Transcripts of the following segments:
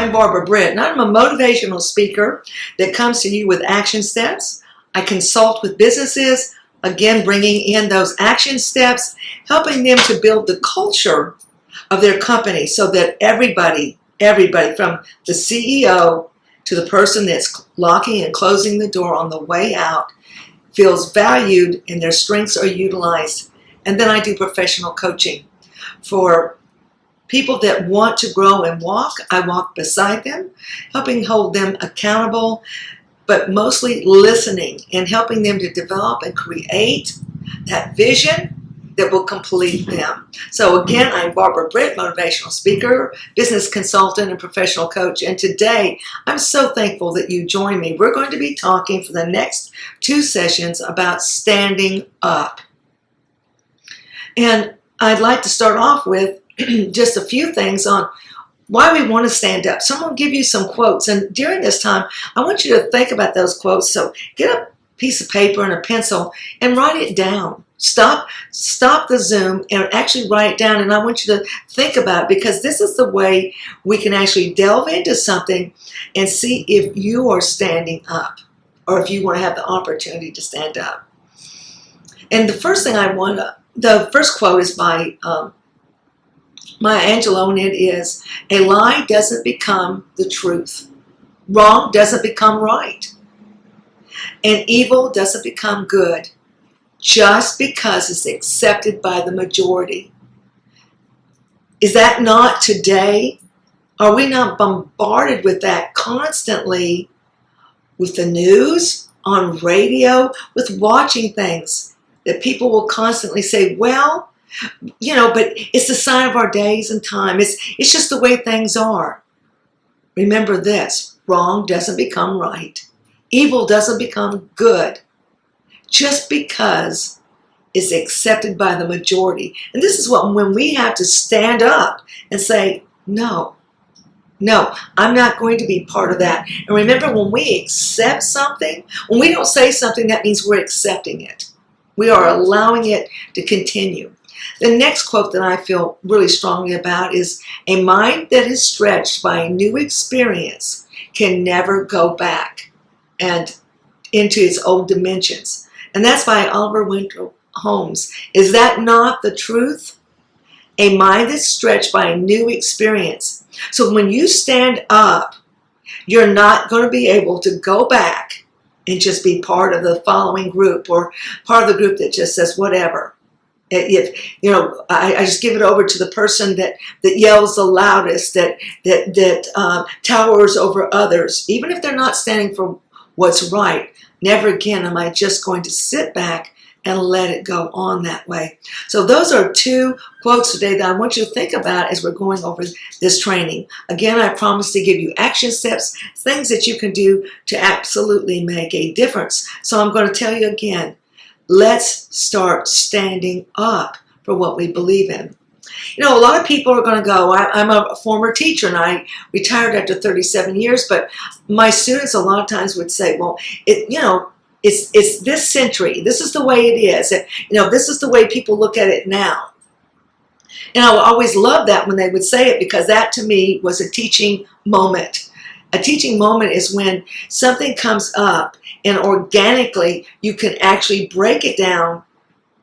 I'm Barbara Britt, and I'm a motivational speaker that comes to you with action steps. I consult with businesses, again, bringing in those action steps, helping them to build the culture of their company so that everybody from the CEO to the person that's locking and closing the door on the way out feels valued and their strengths are utilized. And then I do professional coaching for people that want to grow and walk. I walk beside them, helping hold them accountable, but mostly listening and helping them to develop and create that vision that will complete them. So again, I'm Barbara Britt, motivational speaker, business consultant, and professional coach. And today, I'm so thankful that you joined me. We're going to be talking for the next 2 sessions about standing up. And I'd like to start off with just a few things on why we want to stand up. So I'm going to give you some quotes. And during this time, I want you to think about those quotes. So get a piece of paper and a pencil and write it down. Stop the Zoom and actually write it down. And I want you to think about it, because this is the way we can actually delve into something and see if you are standing up or if you want to have the opportunity to stand up. And the first quote is by Maya Angelou, and it is, a lie doesn't become the truth. Wrong doesn't become right. And evil doesn't become good just because it's accepted by the majority. Is that not today? Are we not bombarded with that constantly with the news, on radio, with watching things that people will constantly say, well, but it's the sign of our days and time. It's just the way things are. Remember this, wrong doesn't become right. Evil doesn't become good just because it's accepted by the majority. And this is when we have to stand up and say, no, I'm not going to be part of that. And remember, when we accept something, when we don't say something, that means we're accepting it. We are allowing it to continue. The next quote that I feel really strongly about is, a mind that is stretched by a new experience can never go back and into its old dimensions. And that's by Oliver Wendell Holmes. Is that not the truth? A mind that's stretched by a new experience. So when you stand up, you're not going to be able to go back and just be part of the following group or part of the group that just says whatever. If I just give it over to the person that yells the loudest, that towers over others, even if they're not standing for what's right. Never again am I just going to sit back and let it go on that way. So those are 2 quotes today that I want you to think about as we're going over this training. Again, I promise to give you action steps, things that you can do to absolutely make a difference. So I'm going to tell you again, let's start standing up for what we believe in. A lot of people are going to go, I'm a former teacher and I retired after 37 years, but my students a lot of times would say, well, it's this century. This is the way it is. This is the way people look at it now. And I always loved that when they would say it, because that to me was a teaching moment. A teaching moment is when something comes up and organically you can actually break it down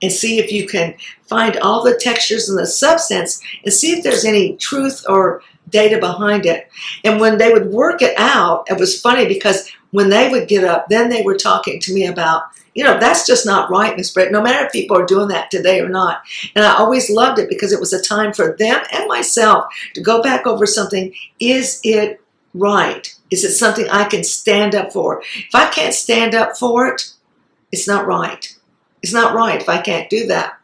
and see if you can find all the textures and the substance and see if there's any truth or data behind it. And when they would work it out, it was funny, because when they would get up, then they were talking to me about, that's just not right, Miss Britt, no matter if people are doing that today or not. And I always loved it because it was a time for them and myself to go back over something. Is it right? Is it something I can stand up for? If I can't stand up for it, it's not right. It's not right if I can't do that.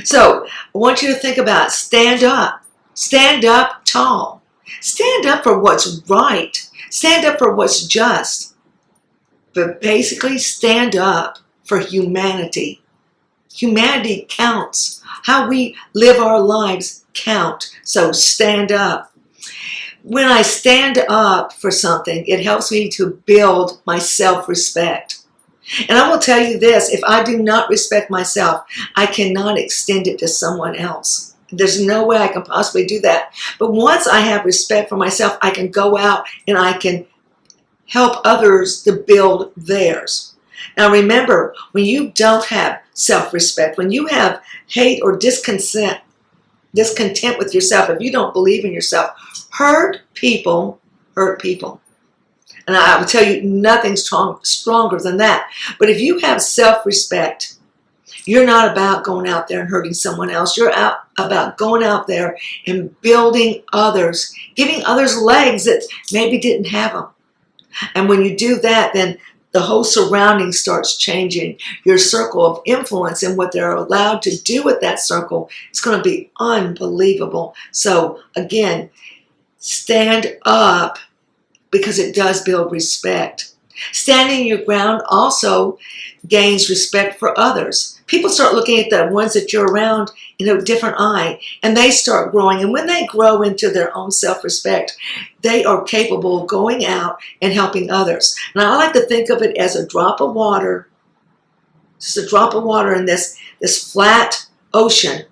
So I want you to think about stand up. Stand up tall. Stand up for what's right. Stand up for what's just. But basically stand up for humanity. Humanity counts. How we live our lives count. So stand up. When I stand up for something, it helps me to build my self-respect. And I will tell you this, if I do not respect myself, I cannot extend it to someone else. There's no way I can possibly do that. But once I have respect for myself, I can go out and I can help others to build theirs. Now remember, when you don't have self-respect, when you have hate or discontent with yourself, if you don't believe in yourself, hurt people hurt people. And I will tell you, nothing's stronger than that. But if you have self-respect, you're not about going out there and hurting someone else. You're about going out there and building others, giving others legs that maybe didn't have them. And when you do that, then the whole surrounding starts changing. Your circle of influence and what they're allowed to do with that circle is going to be unbelievable. So again, stand up, because it does build respect. Standing your ground also gains respect for others. People start looking at the ones that you're around in a different eye, and they start growing. And when they grow into their own self-respect, they are capable of going out and helping others. And I like to think of it as a drop of water, just a drop of water in this flat ocean,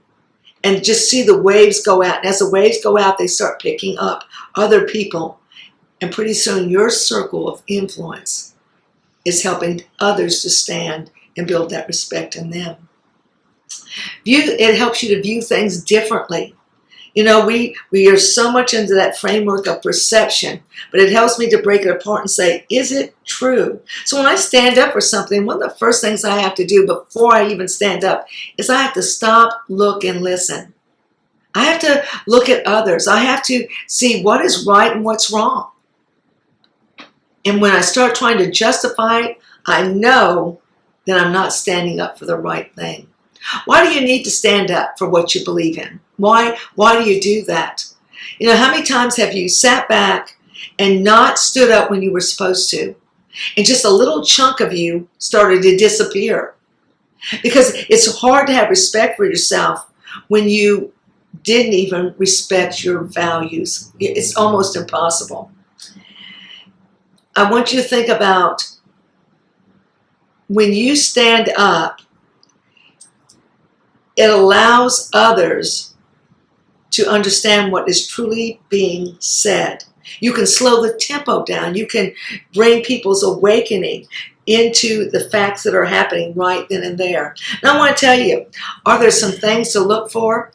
and just see the waves go out. And as the waves go out, they start picking up other people. And pretty soon your circle of influence is helping others to stand and build that respect in them. It helps you to view things differently. You know, we are so much into that framework of perception, but it helps me to break it apart and say, is it true? So when I stand up for something, one of the first things I have to do before I even stand up is I have to stop, look, and listen. I have to look at others. I have to see what is right and what's wrong. And when I start trying to justify it, I know that I'm not standing up for the right thing. Why do you need to stand up for what you believe in? Why do you do that? You know, how many times have you sat back and not stood up when you were supposed to? And just a little chunk of you started to disappear. Because it's hard to have respect for yourself when you didn't even respect your values. It's almost impossible. I want you to think about when you stand up, it allows others to understand what is truly being said. You can slow the tempo down. You can bring people's awakening into the facts that are happening right then and there. And I want to tell you, are there some things to look for?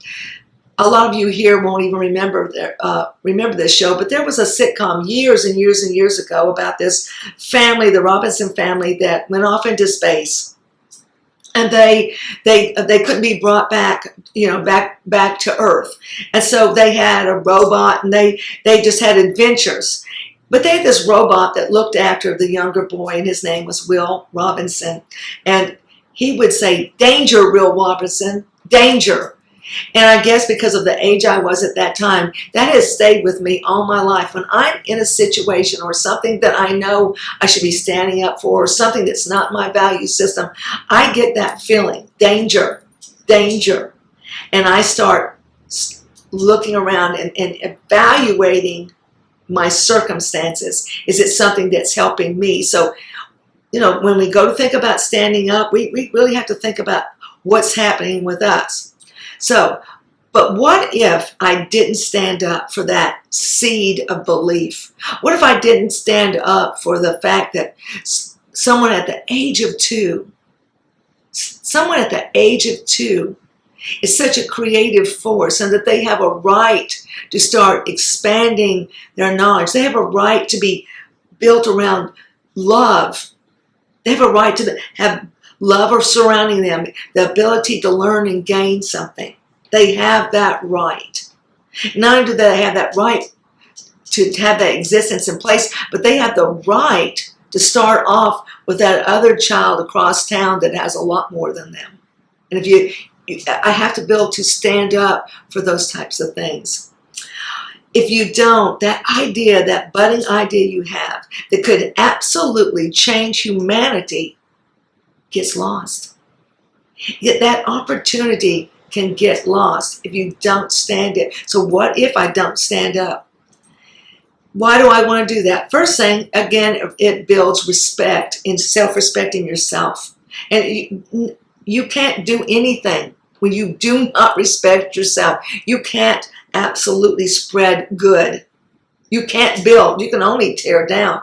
A lot of you here won't even remember this show, but there was a sitcom years and years and years ago about this family, the Robinson family, that went off into space, and they couldn't be brought back, back to Earth, and so they had a robot, and they just had adventures. But they had this robot that looked after the younger boy, and his name was Will Robinson, and he would say, "Danger, Will Robinson, danger." And I guess because of the age I was at that time, that has stayed with me all my life. When I'm in a situation or something that I know I should be standing up for, or something that's not my value system, I get that feeling, danger, danger. And I start looking around and evaluating my circumstances. Is it something that's helping me? So, when we go to think about standing up, we really have to think about what's happening with us. So, but what if I didn't stand up for that seed of belief? What if I didn't stand up for the fact that someone at the age of 2 is such a creative force, and that they have a right to start expanding their knowledge. They have a right to be built around love. They have a right to have love or surrounding them, the ability to learn and gain something. They have that right. Not only do they have that right to have that existence in place, but they have the right to start off with that other child across town that has a lot more than them. And I have to be able to stand up for those types of things. If you don't, that idea, that budding idea you have that could absolutely change humanity gets lost. Yet that opportunity can get lost if you don't stand it. So what if I don't stand up? Why do I want to do that? First thing, again, it builds respect and self-respect in yourself. And you can't do anything when you do not respect yourself, you can't absolutely spread good. You can't build. You can only tear down.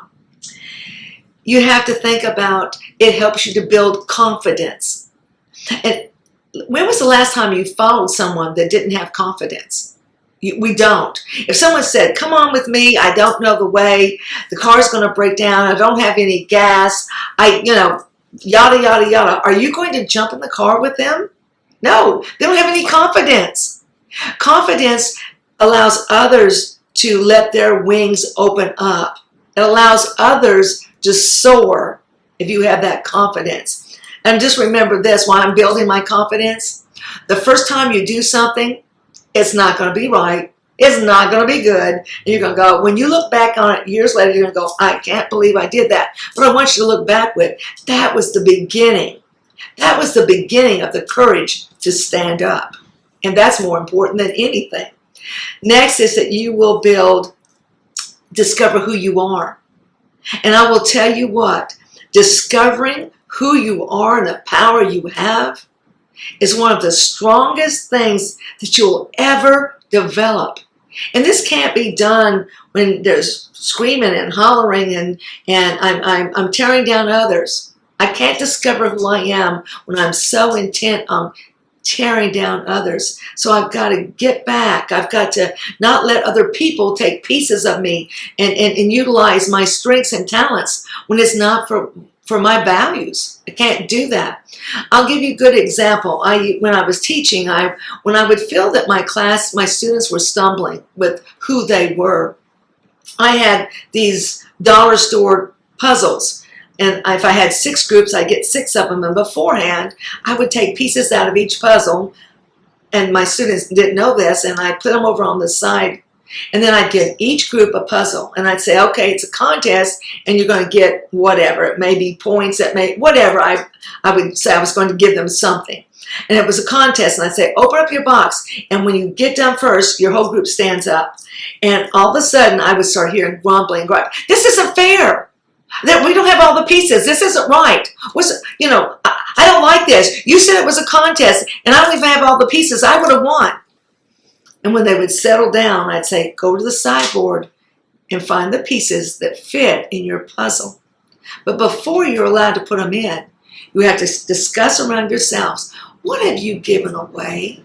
You have to think about it helps you to build confidence. And when was the last time you followed someone that didn't have confidence? We don't. If someone said, come on with me, I don't know the way, the car's going to break down, I don't have any gas, yada, yada, yada, are you going to jump in the car with them? No, they don't have any confidence. Confidence allows others to let their wings open up. It allows others to soar if you have that confidence. And just remember this, while I'm building my confidence, the first time you do something, it's not going to be right. It's not going to be good. And you're going to go, when you look back on it years later, you're going to go, I can't believe I did that. But I want you to look back with, that was the beginning. That was the beginning of the courage to stand up. And that's more important than anything. Next is that you will discover who you are. And I will tell you what, discovering who you are and the power you have is one of the strongest things that you'll ever develop. And this can't be done when there's screaming and hollering and I'm tearing down others. I can't discover who I am when I'm so intent on tearing down others. So I've got to get back. I've got to not let other people take pieces of me and utilize my strengths and talents when it's not for my values. I can't do that. I'll give you a good example. When I was teaching, when I would feel that my students were stumbling with who they were, I had these dollar store puzzles. And if I had 6 groups, I'd get 6 of them. And beforehand, I would take pieces out of each puzzle. And my students didn't know this. And I'd put them over on the side. And then I'd give each group a puzzle. And I'd say, okay, it's a contest. And you're going to get whatever. It may be points. It may, whatever. I would say I was going to give them something. And it was a contest. And I'd say, open up your box. And when you get done first, your whole group stands up. And all of a sudden, I would start hearing grumbling. This isn't fair. That we don't have all the pieces. This isn't right. I don't like this. You said it was a contest, and I don't even have all the pieces. I would have won. And when they would settle down, I'd say, go to the sideboard and find the pieces that fit in your puzzle. But before you're allowed to put them in, you have to discuss around yourselves, what have you given away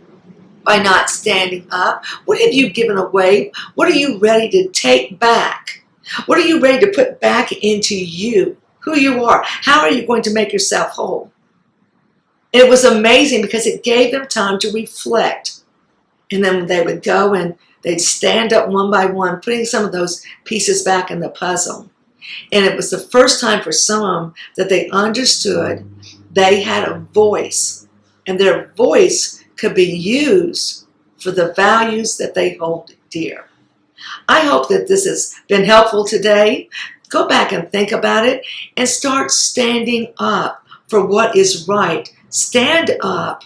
by not standing up? What have you given away? What are you ready to take back? What are you ready to put back into you? Who you are? How are you going to make yourself whole? And it was amazing because it gave them time to reflect. And then they would go and they'd stand up one by one, putting some of those pieces back in the puzzle. And it was the first time for some of them that they understood they had a voice. And their voice could be used for the values that they hold dear. I hope that this has been helpful today. Go back and think about it and start standing up for what is right. Stand up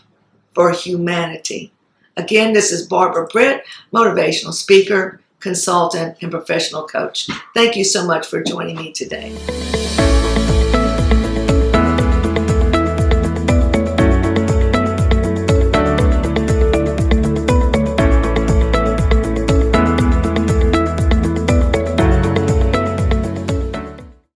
for humanity. Again, this is Barbara Britt, motivational speaker, consultant, and professional coach. Thank you so much for joining me today.